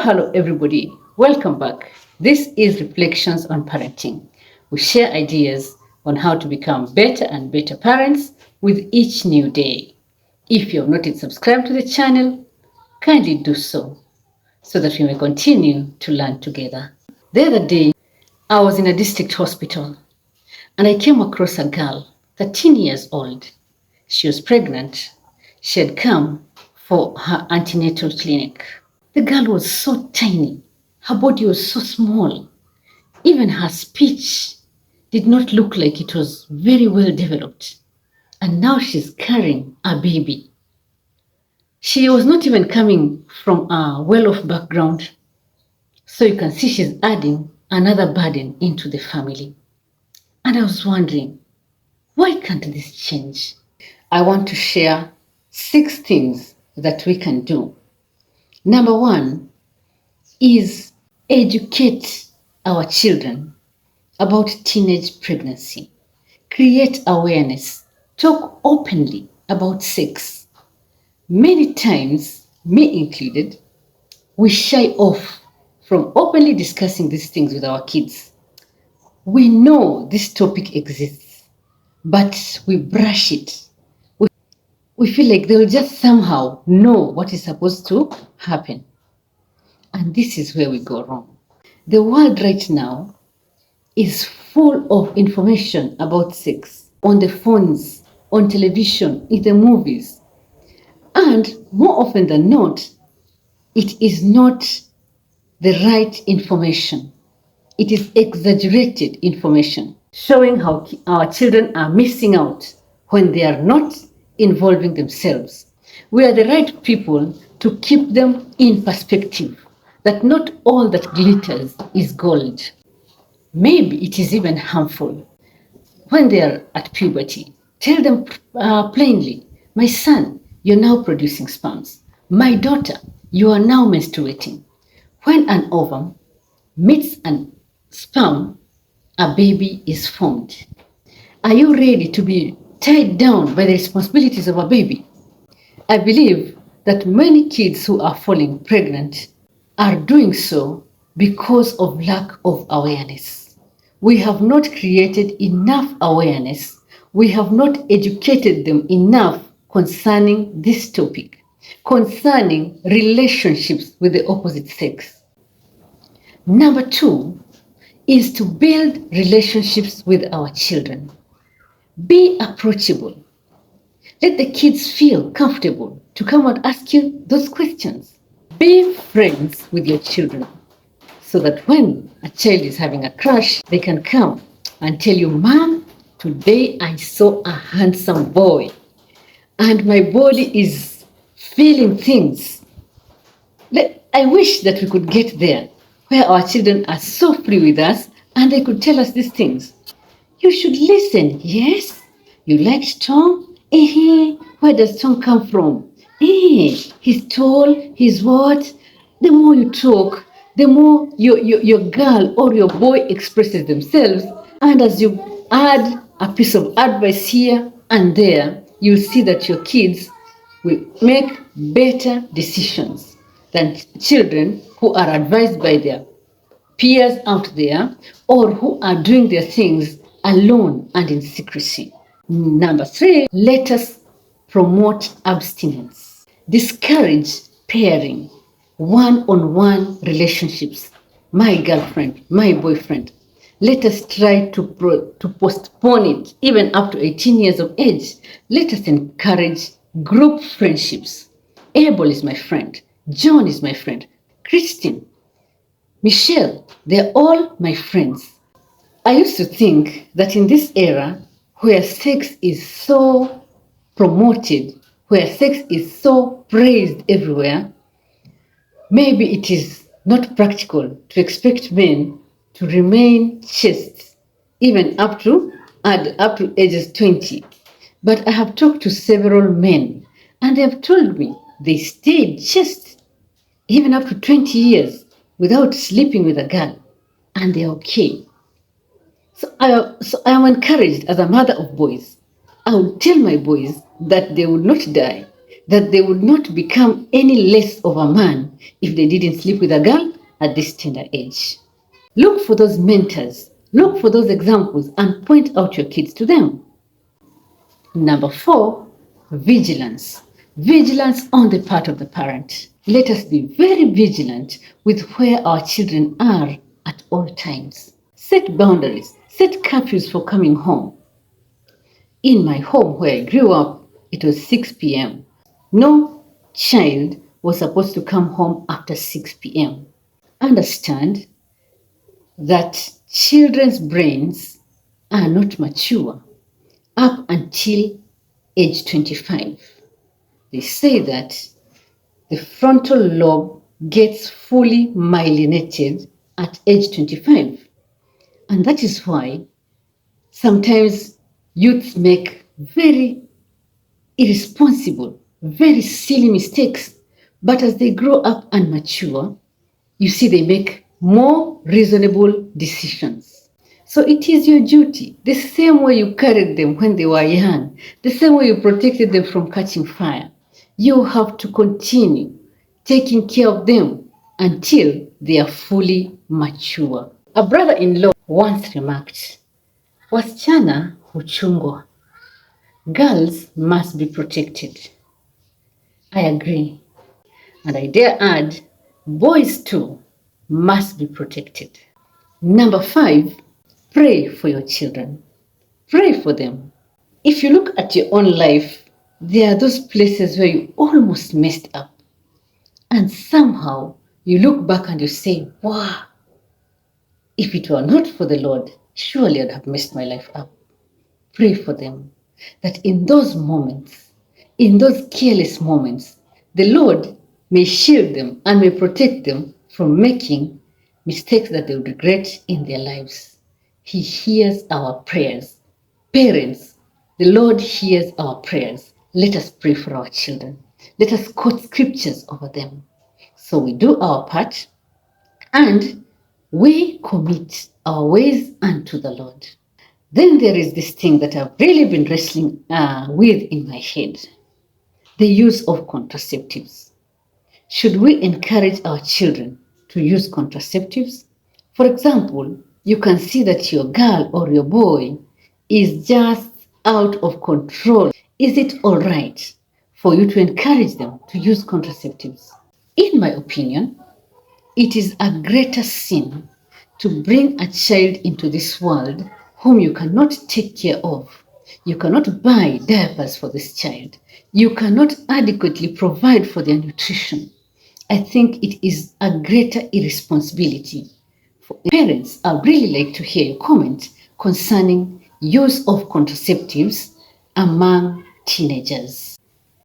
Hello, everybody. Welcome back. This is Reflections on Parenting. We share ideas on how to become better and better parents with each new day. If you have not yet subscribed to the channel, kindly do so that we may continue to learn together. The other day, I was in a district hospital and I came across a girl, 13 years old. She was pregnant. She had come for her antenatal clinic. The girl was so tiny. Her body was so small. Even her speech did not look like it was very well developed. And now she's carrying a baby. She was not even coming from a well-off background. So you can see she's adding another burden into the family. And I was wondering, why can't this change? I want to share 6 things that we can do. Number 1 is educate our children about teenage pregnancy. Create awareness. Talk openly about sex. Many times, me included, we shy off from openly discussing these things with our kids. We know this topic exists, but we brush it. We feel like they'll just somehow know what is supposed to happen. And this is where we go wrong. The world right now is full of information about sex on the phones, on television, in the movies. And more often than not, it is not the right information. It is exaggerated information, showing how our children are missing out when they are not involving themselves. We are the right people to keep them in perspective that not all that glitters is gold. Maybe it is even harmful. When they are at puberty, tell them plainly, my son, you're now producing sperms. My daughter, you are now menstruating. When an ovum meets a sperm, a baby is formed. Are you ready to be tied down by the responsibilities of a baby? I believe that many kids who are falling pregnant are doing so because of lack of awareness. We have not created enough awareness. We have not educated them enough concerning this topic, concerning relationships with the opposite sex. Number 2 is to build relationships with our children. Be approachable. Let the kids feel comfortable to come and ask you those questions. Be friends with your children so that when a child is having a crush, they can come and tell you, Mom, today I saw a handsome boy and my body is feeling things. I wish that we could get there where our children are so free with us and they could tell us these things. You should listen. Yes, you like Tom? Where does Tom come from? He's tall, he's what? The more you talk, the more your girl or your boy expresses themselves. And as you add a piece of advice here and there, you'll see that your kids will make better decisions than children who are advised by their peers out there or who are doing their things alone and in secrecy. Number 3, let us promote abstinence. Discourage pairing, one-on-one relationships. My girlfriend, my boyfriend. Let us try to postpone it even up to 18 years of age. Let us encourage group friendships. Abel is my friend. John is my friend. Christine, Michelle, they're all my friends. I used to think that in this era where sex is so promoted, where sex is so praised everywhere, maybe it is not practical to expect men to remain chaste even up to ages 20. But I have talked to several men and they have told me they stayed chaste even up to 20 years without sleeping with a girl and they're okay. So I am encouraged as a mother of boys. I will tell my boys that they will not die that they would not become any less of a man if they didn't sleep with a girl at this tender age. Look for those mentors, look for those examples, and point out your kids to them. Number 4, vigilance. Vigilance on the part of the parent. Let us be very vigilant with where our children are at all times. Set boundaries, set curfews for coming home. In my home where I grew up, it was 6 p.m. No child was supposed to come home after 6 p.m. Understand that children's brains are not mature up until age 25. They say that the frontal lobe gets fully myelinated at age 25. And that is why sometimes youths make very irresponsible, very silly mistakes. But as they grow up and mature, you see they make more reasonable decisions. So it is your duty, the same way you carried them when they were young, the same way you protected them from catching fire. You have to continue taking care of them until they are fully mature. A brother-in-law once remarked, wasichana huchungwa, girls must be protected. I agree. And I dare add, boys too must be protected. Number 5, pray for your children. Pray for them. If you look at your own life, there are those places where you almost messed up. And somehow you look back and you say, wow, if it were not for the Lord, surely I'd have messed my life up. Pray for them that in those moments, in those careless moments, the Lord may shield them and may protect them from making mistakes that they would regret in their lives. He hears our prayers. Parents, the Lord hears our prayers. Let us pray for our children. Let us quote scriptures over them. So we do our part and we commit our ways unto the Lord. Then there is this thing that I've really been wrestling with in my head. The use of contraceptives. Should we encourage our children to use contraceptives? For example, you can see that your girl or your boy is just out of control. Is it all right for you to encourage them to use contraceptives? In my opinion, it is a greater sin to bring a child into this world whom you cannot take care of. You cannot buy diapers for this child. You cannot adequately provide for their nutrition. I think it is a greater irresponsibility. For parents, I'd really like to hear your comment concerning use of contraceptives among teenagers.